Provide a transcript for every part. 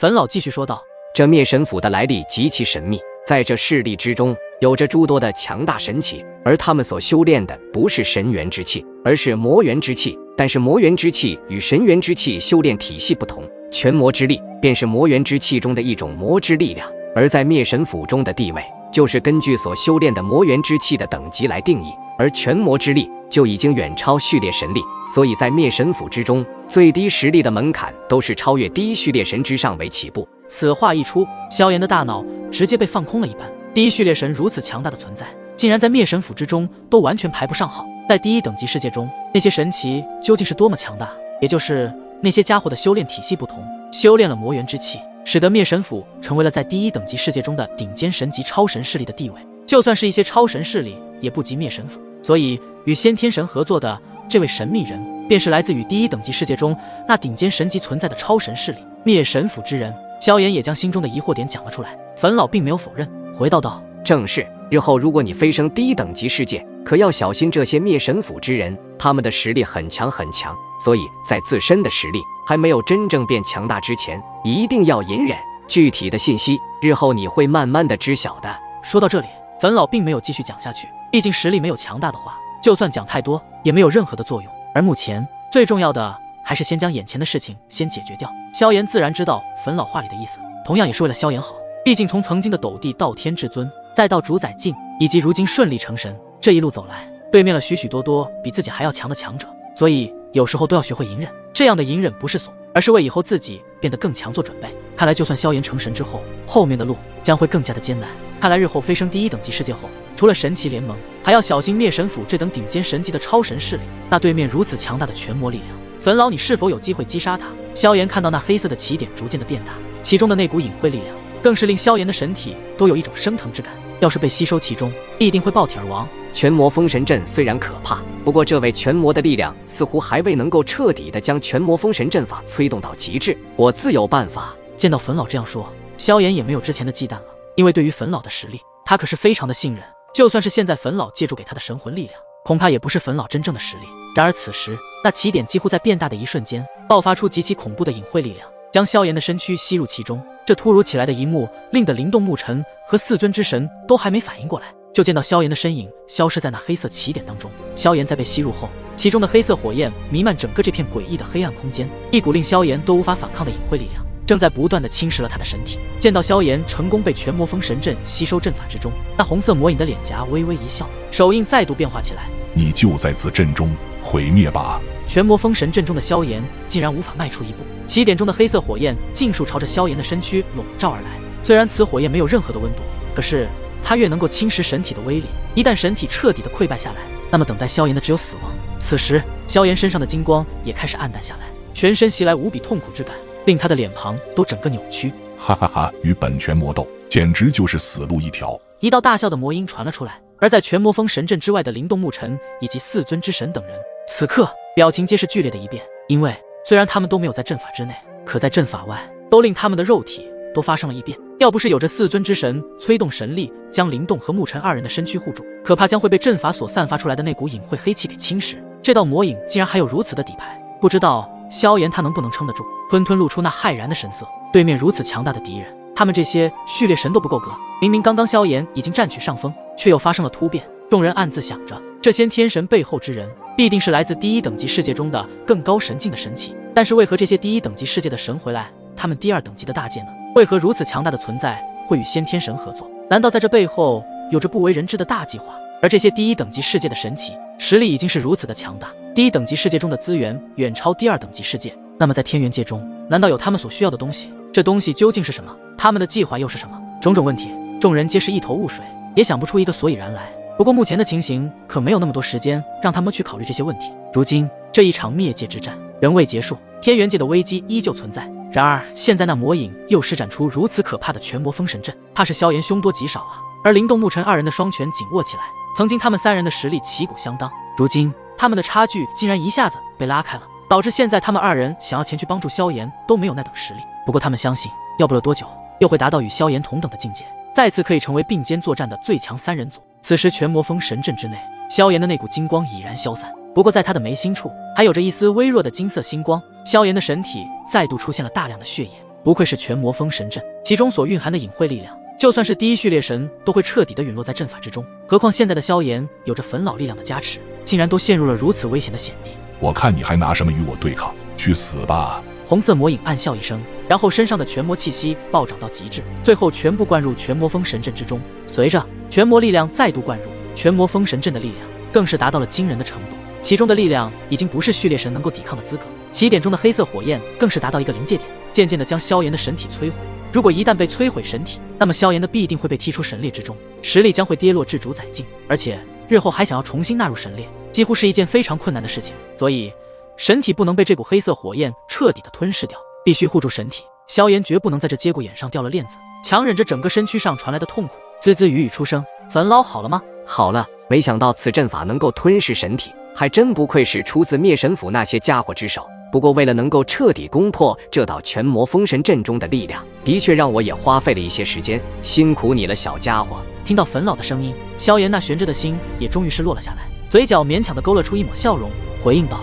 粉老继续说道：“这灭神府的来历极其神秘，在这势力之中有着诸多的强大神器，而他们所修炼的不是神元之气，而是魔元之气。但是魔元之气与神元之气修炼体系不同，全魔之力便是魔元之气中的一种魔之力量，而在灭神府中的地位，就是根据所修炼的魔元之气的等级来定义。而全魔之力就已经远超序列神力，所以在灭神府之中，最低实力的门槛都是超越第一序列神之上为起步。”此话一出，萧炎的大脑直接被放空了一般。第一序列神如此强大的存在，竟然在灭神府之中都完全排不上号。在第一等级世界中，那些神奇究竟是多么强大？也就是那些家伙的修炼体系不同，修炼了魔元之气，使得灭神府成为了在第一等级世界中的顶尖神级超神势力的地位。就算是一些超神势力，也不及灭神府。所以，与先天神合作的这位神秘人，便是来自于第一等级世界中那顶尖神级存在的超神势力——灭神府之人。萧炎也将心中的疑惑点讲了出来，粉老并没有否认，回道道：“正是，日后如果你飞升第一等级世界，可要小心这些灭神府之人，他们的实力很强很强，所以在自身的实力还没有真正变强大之前，一定要隐忍。具体的信息，日后你会慢慢的知晓的。”说到这里，粉老并没有继续讲下去，毕竟实力没有强大的话，就算讲太多也没有任何的作用。而目前最重要的还是先将眼前的事情先解决掉。萧炎自然知道粉老话里的意思，同样也是为了萧炎好。毕竟从曾经的斗帝到天至尊，再到主宰境，以及如今顺利成神，这一路走来，对面了许许多多比自己还要强的强者，所以有时候都要学会隐忍。这样的隐忍不是怂，而是为以后自己变得更强做准备。看来就算萧炎成神之后，后面的路将会更加的艰难。看来日后飞升第一等级世界后，除了神奇联盟，还要小心灭神府这等顶尖神级的超神势力。那对面如此强大的全魔力量，粉老你是否有机会击杀他？萧炎看到那黑色的起点逐渐的变大，其中的那股隐晦力量更是令萧炎的神体都有一种升腾之感，要是被吸收其中，必定会爆体而亡。全魔封神阵虽然可怕，不过这位全魔的力量似乎还未能够彻底的将全魔封神阵法催动到极致，我自有办法。见到粉老这样说，萧炎也没有之前的忌惮了，因为对于粉老的实力，他可是非常的信任。就算是现在粉老借助给他的神魂力量，恐怕也不是粉老真正的实力。然而此时，那起点几乎在变大的一瞬间，爆发出极其恐怖的隐晦力量，将萧炎的身躯吸入其中。这突如其来的一幕，令得灵动牧尘和四尊之神都还没反应过来，就见到萧炎的身影消失在那黑色起点当中。萧炎在被吸入后，其中的黑色火焰弥漫整个这片诡异的黑暗空间，一股令萧炎都无法反抗的隐晦力量正在不断的侵蚀了他的身体。见到萧炎成功被全魔封神阵吸收阵法之中，那红色魔影的脸颊微微一笑，手印再度变化起来。你就在此阵中毁灭吧。全魔封神阵中的萧炎竟然无法迈出一步，起点中的黑色火焰尽数朝着萧炎的身躯笼罩而来。虽然此火焰没有任何的温度，可是它越能够侵蚀神体的威力，一旦神体彻底的溃败下来，那么等待萧炎的只有死亡。此时萧炎身上的金光也开始暗淡下来，全身袭来无比痛苦之感，令他的脸庞都整个扭曲。哈哈哈，与本全魔斗，简直就是死路一条。一道大笑的魔音传了出来，而在全魔封神阵之外的灵动牧尘以及四尊之神等人，此刻表情皆是剧烈的一变，因为虽然他们都没有在阵法之内，可在阵法外都令他们的肉体都发生了异变。要不是有着四尊之神催动神力将灵动和牧尘二人的身躯护住，可怕将会被阵法所散发出来的那股隐晦黑气给侵蚀。这道魔影竟然还有如此的底牌，不知道萧炎他能不能撑得住。吞吞露出那骇然的神色，对面如此强大的敌人，他们这些序列神都不够格。明明刚刚萧炎已经占据上风，却又发生了突变。众人暗自想着，这先天神背后之人必定是来自第一等级世界中的更高神境的神器，但是为何这些第一等级世界的神回来，他们第二等级的大界呢？为何如此强大的存在会与先天神合作？难道在这背后有着不为人知的大计划？而这些第一等级世界的神奇实力已经是如此的强大，第一等级世界中的资源远超第二等级世界，那么在天元界中，难道有他们所需要的东西？这东西究竟是什么？他们的计划又是什么？种种问题，众人皆是一头雾水，也想不出一个所以然来。不过目前的情形可没有那么多时间让他们去考虑这些问题。如今这一场灭界之战仍未结束，天元界的危机依旧存在。然而现在那魔影又施展出如此可怕的全魔封神阵，怕是萧炎凶多吉少啊。而灵动牧尘二人的双拳紧握起来，曾经他们三人的实力旗鼓相当，如今他们的差距竟然一下子被拉开了，导致现在他们二人想要前去帮助萧炎都没有那等实力。不过他们相信，要不了多久又会达到与萧炎同等的境界，再次可以成为并肩作战的最强三人组。此时全魔封神阵之内，萧炎的那股金光已然消散，不过在他的眉心处还有着一丝微弱的金色星光。萧炎的神体再度出现了大量的血液，不愧是全魔封神阵，其中所蕴含的隐晦力量，就算是第一序列神都会彻底的陨落在阵法之中。何况现在的萧炎有着粉老力量的加持，竟然都陷入了如此危险的险地。我看你还拿什么与我对抗？去死吧！红色魔影暗笑一声，然后身上的全魔气息暴涨到极致，最后全部灌入全魔封神阵之中。随着全魔力量再度灌入，全魔封神阵的力量更是达到了惊人的程度，其中的力量已经不是序列神能够抵抗的资格。起点中的黑色火焰更是达到一个临界点，渐渐地将萧炎的神体摧毁。如果一旦被摧毁神体，那么萧炎的必定会被踢出神列之中，实力将会跌落至主宰境，而且日后还想要重新纳入神列，几乎是一件非常困难的事情。所以神体不能被这股黑色火焰彻底的吞噬掉，必须护住神体。萧炎绝不能在这节骨眼上掉了链子，强忍着整个身躯上传来的痛苦，滋滋语语出声：“粉老好了吗？好了。”没想到此阵法能够吞噬神体，还真不愧是出自灭神府那些家伙之手。不过为了能够彻底攻破这道全魔封神阵中的力量，的确让我也花费了一些时间，辛苦你了，小家伙。听到粉老的声音，萧炎那悬着的心也终于是落了下来，嘴角勉强的勾勒出一抹笑容，回应道：“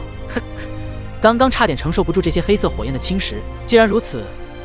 刚刚差点承受不住这些黑色火焰的侵蚀，既然如此，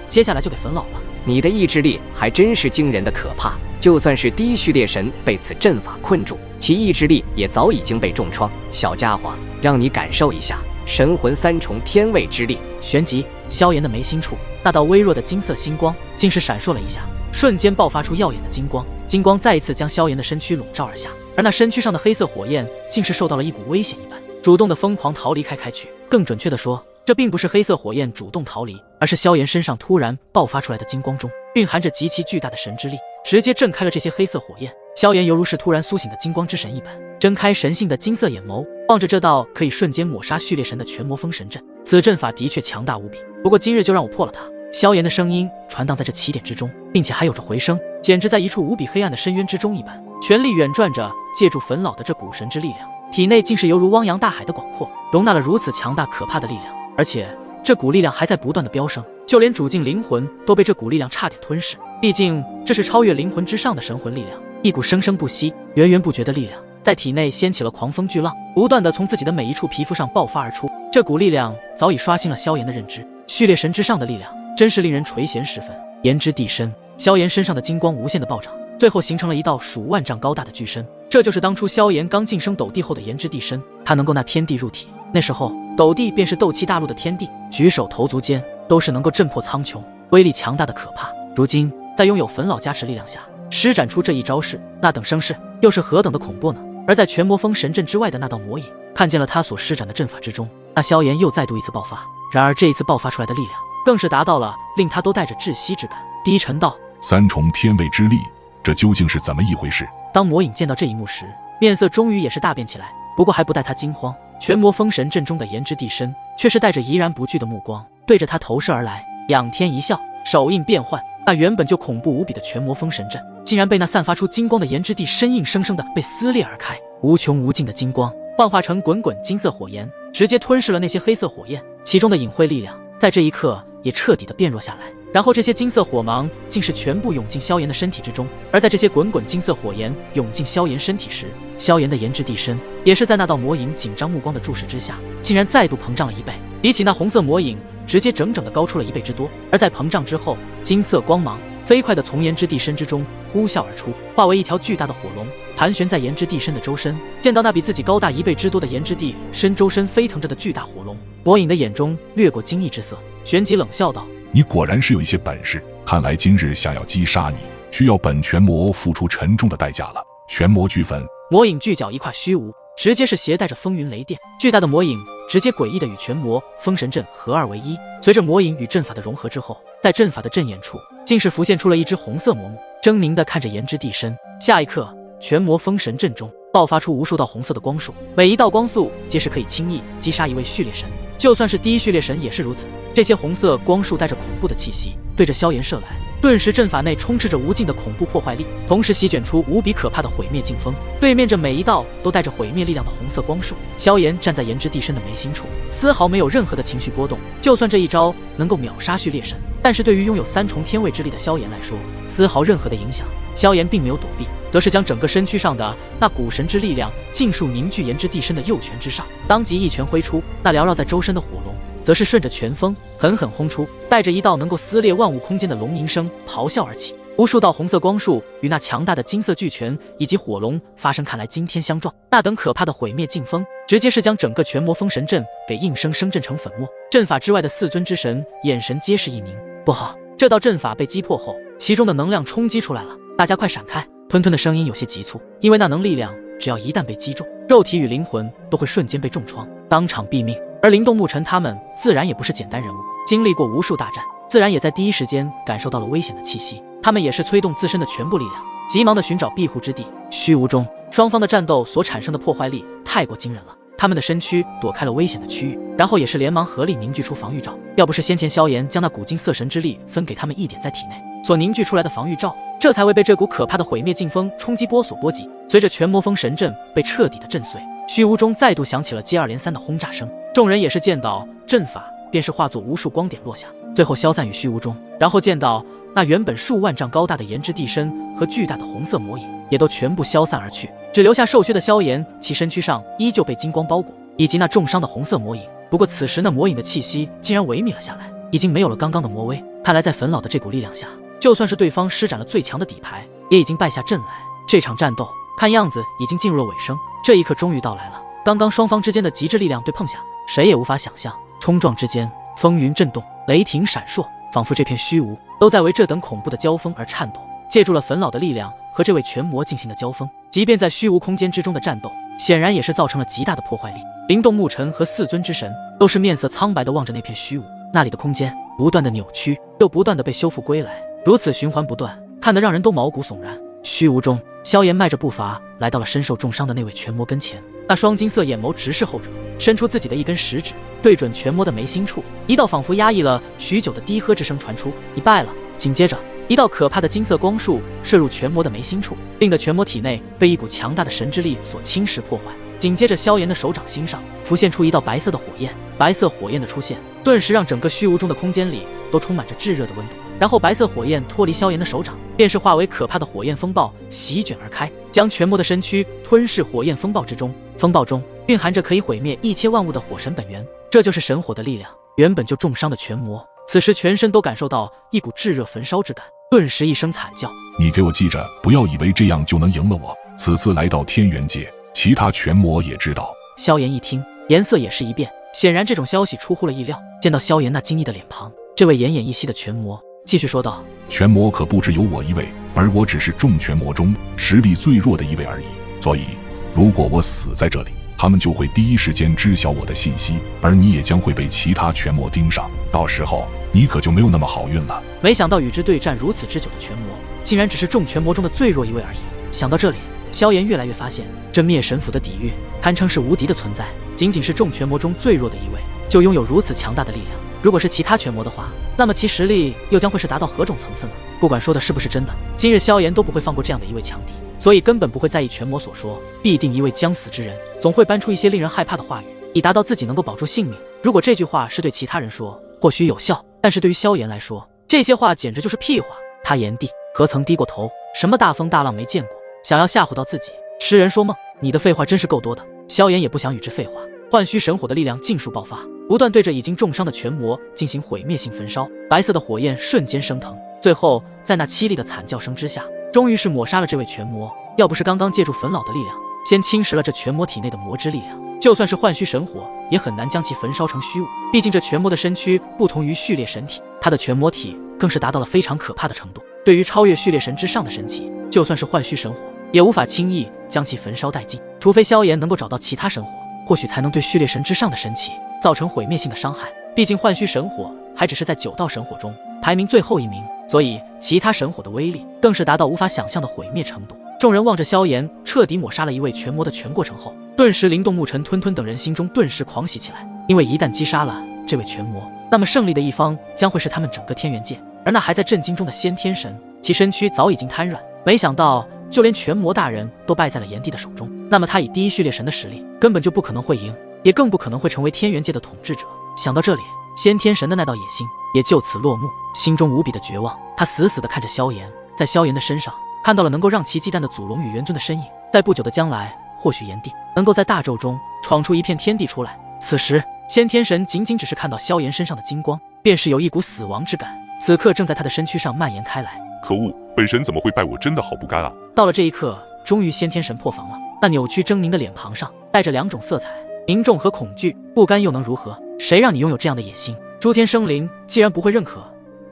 接下来就给粉老吧。”你的意志力还真是惊人的可怕，就算是第一序列神被此阵法困住，其意志力也早已经被重创。小家伙，让你感受一下神魂三重天位之力。旋即，萧炎的眉心处那道微弱的金色星光竟是闪烁了一下，瞬间爆发出耀眼的金光，金光再一次将萧炎的身躯笼罩而下，而那身躯上的黑色火焰竟是受到了一股危险一般，主动的疯狂逃离开去。更准确的说，这并不是黑色火焰主动逃离，而是萧炎身上突然爆发出来的金光中蕴含着极其巨大的神之力，直接震开了这些黑色火焰。萧炎犹如是突然苏醒的金光之神一般，睁开神性的金色眼眸，望着这道可以瞬间抹杀序列神的全魔封神阵。此阵法的确强大无比，不过今日就让我破了它。萧炎的声音传荡在这起点之中，并且还有着回声，简直在一处无比黑暗的深渊之中一般，全力远转着，借助粉老的这股神之力量，体内竟是犹如汪洋大海的广阔，容纳了如此强大可怕的力量，而且这股力量还在不断的飙升，就连主境灵魂都被这股力量差点吞噬。毕竟这是超越灵魂之上的神魂力量，一股生生不息、源源不绝的力量在体内掀起了狂风巨浪，不断的从自己的每一处皮肤上爆发而出。这股力量早已刷新了萧炎的认知，序列神之上的力量真是令人垂涎十分。炎之地身，萧炎身上的金光无限的暴涨，最后形成了一道数万丈高大的巨身。这就是当初萧炎刚晋升斗帝后的炎之地身，他能够纳天地入体，那时候斗帝便是斗气大陆的天地，举手投足间都是能够震破苍穹，威力强大的可怕。如今在拥有粉老加持力量下施展出这一招式，那等声势又是何等的恐怖呢？而在全魔封神阵之外的那道魔影看见了他所施展的阵法之中，那萧炎又再度一次爆发，然而这一次爆发出来的力量更是达到了令他都带着窒息之感。低沉道：“三重天位之力，这究竟是怎么一回事？”当魔影见到这一幕时，面色终于也是大变起来。不过还不待他惊慌，全魔封神阵中的炎之地身却是带着怡然不惧的目光对着他投射而来，仰天一笑，手印变幻，那原本就恐怖无比的全魔封神阵竟然被那散发出金光的炎之地身硬生生的被撕裂而开，无穷无尽的金光幻化成滚滚金色火焰，直接吞噬了那些黑色火焰，其中的隐晦力量在这一刻也彻底的变弱下来。然后这些金色火芒竟是全部涌进萧炎的身体之中，而在这些滚滚金色火焰涌进萧炎身体时，萧炎的炎之地身也是在那道魔影紧张目光的注视之下，竟然再度膨胀了1倍，比起那红色魔影直接整整的高出了1倍之多。而在膨胀之后，金色光芒飞快的从炎之地身之中呼啸而出，化为一条巨大的火龙，盘旋在炎之地身的周身。见到那比自己高大1倍之多的炎之地身周身飞腾着的巨大火龙，魔影的眼中掠过惊异之色，旋即冷笑道：“你果然是有一些本事，看来今日想要击杀你，需要本全魔付出沉重的代价了。全魔俱焚！”魔影巨脚一跨虚无，直接是携带着风云雷电，巨大的魔影直接诡异的与全魔封神阵合二为一。随着魔影与阵法的融合之后，在阵法的阵眼处竟是浮现出了一只红色魔目，狰狞的看着炎之地身。下一刻，全魔封神阵中爆发出无数道红色的光束，每一道光束皆是可以轻易击杀一位序列神，就算是第一序列神也是如此。这些红色光束带着恐怖的气息对着萧炎射来，顿时阵法内充斥着无尽的恐怖破坏力，同时席卷出无比可怕的毁灭劲风，对面着每一道都带着毁灭力量的红色光束。萧炎站在炎之地身的眉心处，丝毫没有任何的情绪波动。就算这一招能够秒杀序列神，但是对于拥有3重天位之力的萧炎来说，丝毫任何的影响。萧炎并没有躲避，则是将整个身躯上的那股神之力量尽数凝聚炎之地身的右拳之上，当即一拳挥出，那缭绕在周身的火龙则是顺着拳风狠狠轰出，带着一道能够撕裂万物空间的龙吟声咆哮而起。无数道红色光束与那强大的金色巨拳以及火龙发生看来惊天相撞，那等可怕的毁灭劲风，直接是将整个全魔封神阵给硬生生震成粉末。阵法之外的四尊之神眼神皆是一凝，不好！这道阵法被击破后，其中的能量冲击出来了，大家快闪开！吞吞的声音有些急促，因为那能力量只要一旦被击中，肉体与灵魂都会瞬间被重创，当场毙命。而灵动牧尘他们自然也不是简单人物，经历过无数大战，自然也在第一时间感受到了危险的气息。他们也是催动自身的全部力量，急忙的寻找庇护之地。虚无中，双方的战斗所产生的破坏力太过惊人了，他们的身躯躲开了危险的区域，然后也是连忙合力凝聚出防御罩。要不是先前萧炎将那古今色神之力分给他们一点在体内，所凝聚出来的防御罩，这才未被这股可怕的毁灭劲风冲击波所波及。随着全魔封神阵被彻底的震碎，虚无中再度响起了接二连三的轰炸声。众人也是见到阵法便是化作无数光点落下，最后消散于虚无中。然后见到那原本数万丈高大的炎之地身和巨大的红色魔影也都全部消散而去，只留下瘦削的萧炎，其身躯上依旧被金光包裹，以及那重伤的红色魔影。不过此时那魔影的气息竟然萎靡了下来，已经没有了刚刚的魔威。看来在粉老的这股力量下，就算是对方施展了最强的底牌，也已经败下阵来。这场战斗看样子已经进入了尾声，这一刻终于到来了。刚刚双方之间的极致力量对碰下，谁也无法想象，冲撞之间风云震动，雷霆闪烁，仿佛这片虚无都在为这等恐怖的交锋而颤抖。借助了粉老的力量和这位全魔进行的交锋，即便在虚无空间之中的战斗，显然也是造成了极大的破坏力。灵动牧尘和四尊之神都是面色苍白地望着那片虚无，那里的空间不断的扭曲，又不断的被修复归来，如此循环不断，看得让人都毛骨悚然。虚无中，萧炎迈着步伐来到了身受重伤的那位全魔跟前，那双金色眼眸直视后者，伸出自己的一根食指，对准全魔的眉心处，一道仿佛压抑了许久的低喝之声传出：“你败了。”紧接着，一道可怕的金色光束射入全魔的眉心处，令得全魔体内被一股强大的神之力所侵蚀破坏。紧接着，萧炎的手掌心上浮现出一道白色的火焰，白色火焰的出现，顿时让整个虚无中的空间里都充满着炙热的温度。然后白色火焰脱离萧炎的手掌，便是化为可怕的火焰风暴席卷而开，将全魔的身躯吞噬火焰风暴之中。风暴中蕴含着可以毁灭一切万物的火神本源，这就是神火的力量。原本就重伤的全魔，此时全身都感受到一股炙热焚烧之感，顿时一声惨叫：“你给我记着，不要以为这样就能赢了我。此次来到天元界，其他全魔也知道。”萧炎一听，颜色也是一变，显然这种消息出乎了意料。见到萧炎那惊异的脸庞，这位奄奄一息的全魔继续说道：“全魔可不只有我一位，而我只是众全魔中实力最弱的一位而已。所以，如果我死在这里，他们就会第一时间知晓我的信息，而你也将会被其他全魔盯上。到时候，你可就没有那么好运了。”没想到与之对战如此之久的全魔，竟然只是众全魔中的最弱一位而已。想到这里，萧炎越来越发现，这灭神斧的底蕴堪称是无敌的存在，仅仅是众全魔中最弱的一位，就拥有如此强大的力量。如果是其他全魔的话，那么其实力又将会是达到何种层次呢？不管说的是不是真的，今日萧炎都不会放过这样的一位强敌，所以根本不会在意全魔所说，必定一位将死之人总会搬出一些令人害怕的话语，以达到自己能够保住性命。如果这句话是对其他人说，或许有效，但是对于萧炎来说，这些话简直就是屁话。他炎帝何曾低过头，什么大风大浪没见过，想要吓唬到自己，痴人说梦。你的废话真是够多的。萧炎也不想与之废话，幻虚神火的力量尽数爆发，不断对着已经重伤的全魔进行毁灭性焚烧。白色的火焰瞬间升腾，最后在那凄厉的惨叫声之下，终于是抹杀了这位全魔。要不是刚刚借助粉老的力量先侵蚀了这全魔体内的魔之力量，就算是幻虚神火也很难将其焚烧成虚无。毕竟这全魔的身躯不同于序列神体，他的全魔体更是达到了非常可怕的程度，对于超越序列神之上的神器，就算是幻虚神火也无法轻易将其焚烧殆尽，除非萧炎能够找到其他神火，或许才能对序列神之上的神器造成毁灭性的伤害。毕竟幻虚神火还只是在9道神火中排名最后一名，所以其他神火的威力更是达到无法想象的毁灭程度。众人望着萧炎彻底抹杀了一位全魔的全过程后，顿时灵动牧尘、吞吞等人心中顿时狂喜起来，因为一旦击杀了这位全魔，那么胜利的一方将会是他们整个天元界。而那还在震惊中的先天神，其身躯早已经瘫软，没想到就连全魔大人都败在了炎帝的手中，那么他以第一序列神的实力根本就不可能会赢，也更不可能会成为天元界的统治者。想到这里，先天神的那道野心也就此落幕，心中无比的绝望。他死死地看着萧炎，在萧炎的身上看到了能够让其忌惮的祖龙与元尊的身影。在不久的将来，或许炎帝能够在大宙中闯出一片天地出来，此时，先天神仅仅只是看到萧炎身上的金光，便是有一股死亡之感，此刻正在他的身躯上蔓延开来。可恶，本神怎么会败我？真的好不甘啊！到了这一刻，终于先天神破防了。那扭曲狰狞的脸庞上带着2种色彩，凝重和恐惧。不甘又能如何？谁让你拥有这样的野心？诸天生灵既然不会认可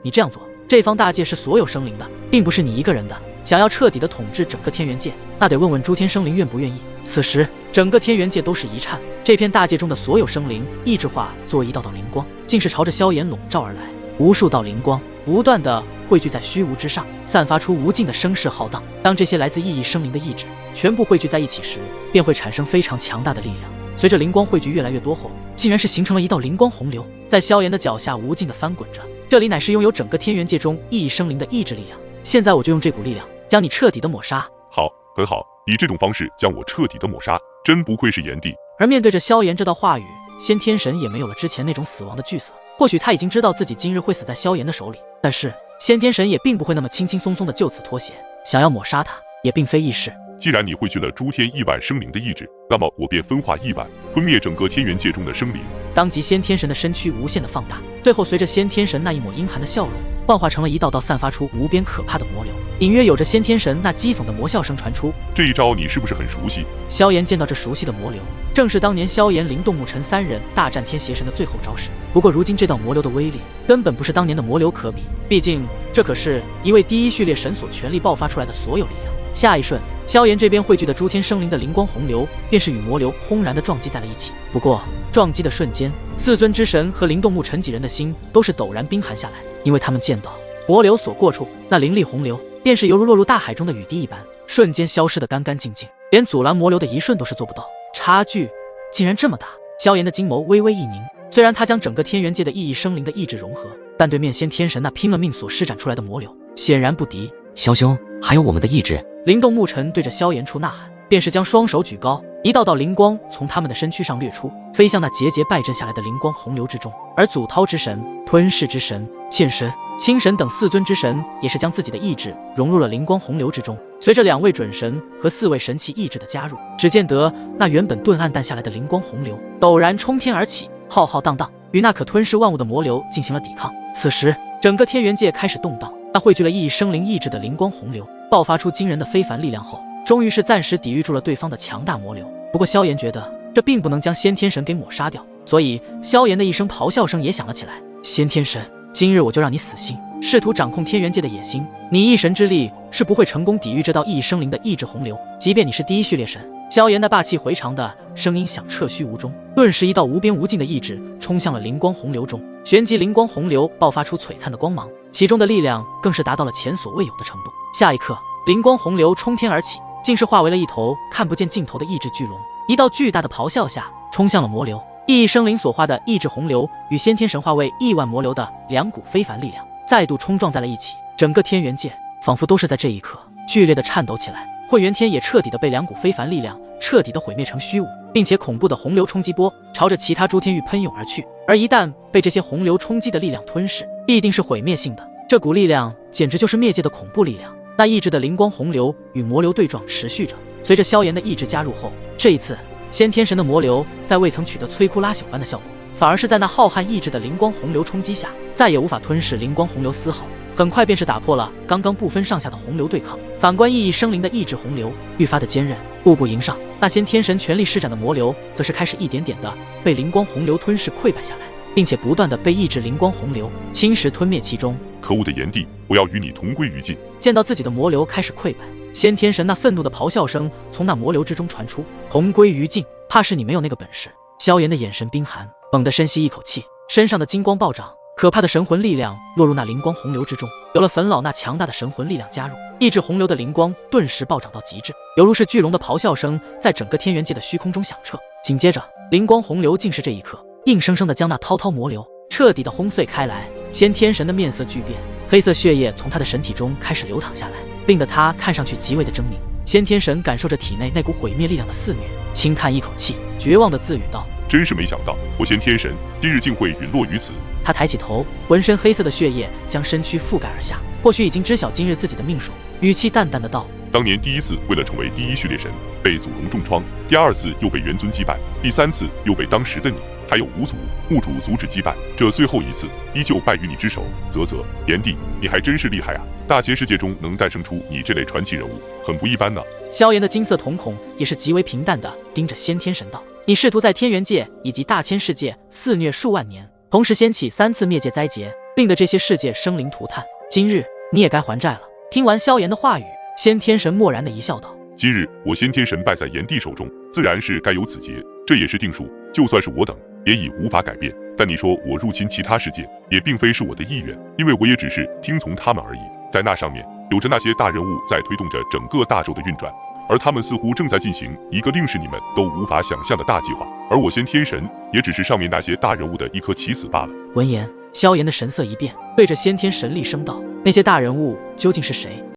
你这样做，这方大界是所有生灵的，并不是你一个人的。想要彻底的统治整个天元界，那得问问诸天生灵愿不愿意。此时，整个天元界都是一颤，这片大界中的所有生灵意志化作为一道道灵光，竟是朝着萧炎笼罩而来。无数道灵光不断的汇聚在虚无之上，散发出无尽的声势浩荡。当这些来自异生灵的意志全部汇聚在一起时，便会产生非常强大的力量。随着灵光汇聚越来越多后，竟然是形成了一道灵光洪流，在萧炎的脚下无尽的翻滚着。这里乃是拥有整个天元界中异生灵的意志力量。现在我就用这股力量将你彻底的抹杀。好，很好，以这种方式将我彻底的抹杀，真不愧是炎帝。而面对着萧炎这道话语，先天神也没有了之前那种死亡的惧色。或许他已经知道自己今日会死在萧炎的手里，但是先天神也并不会那么轻轻松松的就此脱险，想要抹杀他也并非易事。既然你汇聚了诸天亿万生灵的意志，那么我便分化亿万，吞灭整个天元界中的生灵。当即先天神的身躯无限的放大，最后随着先天神那一抹阴寒的笑容，幻化成了一道道散发出无边可怕的魔流，隐约有着先天神那讥讽的魔笑声传出。这一招你是不是很熟悉？萧炎见到这熟悉的魔流，正是当年萧炎、灵动木尘3人大战天邪神的最后招式。不过如今这道魔流的威力根本不是当年的魔流可比，毕竟这可是一位第一序列神所全力爆发出来的所有力量。下一瞬，萧炎这边汇聚的诸天生灵的灵光洪流便是与魔流轰然的撞击在了一起。不过撞击的瞬间，4尊之神和灵动木尘几人的心都是陡然冰寒下来，因为他们见到魔流所过处那凌厉洪流，便是犹如落入大海中的雨滴一般，瞬间消失得干干净净，连阻拦魔流的一瞬都是做不到。差距竟然这么大！萧炎的金眸微微一凝，虽然他将整个天元界的异生灵的意志融合，但对面先天神那拼了命所施展出来的魔流，显然不敌。萧兄，还有我们的意志。灵动木尘对着萧炎处呐喊，便是将双手举高，一道道灵光从他们的身躯上掠出，飞向那节节败阵下来的灵光洪流之中。而祖涛之神、吞噬之神、剑神、青神等4尊之神也是将自己的意志融入了灵光洪流之中。随着2位准神和4位神奇意志的加入，只见得那原本顿暗淡下来的灵光洪流陡然冲天而起，浩浩荡荡，与那可吞噬万物的魔流进行了抵抗。此时，整个天元界开始动荡，那汇聚了异生灵意志的灵光洪流爆发出惊人的非凡力量后，终于是暂时抵御住了对方的强大魔流。不过萧炎觉得这并不能将先天神给抹杀掉，所以萧炎的一声咆哮声也响了起来。先天神，今日我就让你死心！试图掌控天元界的野心，你一神之力是不会成功抵御这道异生灵的意志洪流，即便你是第一序列神。萧炎那霸气回肠的声音响彻虚无中，顿时一道无边无尽的意志冲向了灵光洪流中，旋即灵光洪流爆发出璀璨的光芒，其中的力量更是达到了前所未有的程度。下一刻，灵光洪流冲天而起，竟是化为了一头看不见尽头的意志巨龙，一道巨大的咆哮下冲向了魔流。异生灵所化的意志洪流与先天神化为亿万魔流的2股非凡力量再度冲撞在了一起，整个天元界仿佛都是在这一刻剧烈的颤抖起来。混元天也彻底的被2股非凡力量彻底的毁灭成虚无，并且恐怖的洪流冲击波朝着其他诸天域喷涌而去，而一旦被这些洪流冲击的力量吞噬，必定是毁灭性的。这股力量简直就是灭界的恐怖力量。那意志的灵光洪流与魔流对撞持续着，随着萧炎的意志加入后，这一次先天神的魔流在未曾取得摧枯拉朽般的效果，反而是在那浩瀚意志的灵光洪流冲击下，再也无法吞噬灵光洪流丝毫，很快便是打破了刚刚不分上下的洪流对抗。反观异生灵的意志洪流愈发的坚韧，步步迎上，那先天神全力施展的魔流则是开始一点点的被灵光洪流吞噬溃败下来，并且不断的被意志灵光洪流侵蚀吞灭其中。可恶的炎帝，我要与你同归于尽！见到自己的魔流开始溃败，先天神那愤怒的咆哮声从那魔流之中传出，同归于尽，怕是你没有那个本事。萧炎的眼神冰寒，猛地深吸一口气，身上的金光暴涨，可怕的神魂力量落入那灵光洪流之中，有了焚老那强大的神魂力量加入，意志洪流的灵光顿时暴涨到极致，犹如是巨龙的咆哮声在整个天元界的虚空中响彻。紧接着，灵光洪流竟是这一刻硬生生的将那滔滔魔流彻底的轰碎开来。先天神的面色巨变，黑色血液从他的神体中开始流淌下来，令得他看上去极为的狰狞。先天神感受着体内那股毁灭力量的肆虐，轻叹一口气，绝望的自语道：真是没想到，我先天神今日竟会陨落于此。他抬起头，浑身黑色的血液将身躯覆盖而下，或许已经知晓今日自己的命数，语气淡淡的道：当年第一次为了成为第一序列神被祖龙重创，第2次又被元尊击败，第3次又被当时的你还有五祖、墓主阻止击败，这最后一次依旧败于你之手。啧，炎帝，你还真是厉害啊！大千世界中能诞生出你这类传奇人物，很不一般呢。萧炎的金色瞳孔也是极为平淡的盯着先天神道。你试图在天元界以及大千世界肆虐数万年，同时掀起3次灭界灾劫，令得这些世界生灵涂炭。今日你也该还债了。听完萧炎的话语，先天神漠然的一笑道：今日我先天神败在炎帝手中，自然是该有此劫，这也是定数。就算是我等，也已无法改变。但你说我入侵其他世界，也并非是我的意愿，因为我也只是听从他们而已。在那上面，有着那些大人物在推动着整个大洲的运转，而他们似乎正在进行一个令是你们都无法想象的大计划，而我先天神也只是上面那些大人物的一颗棋子罢了。闻言，萧炎的神色一变，对着先天神厉声道：那些大人物究竟是谁？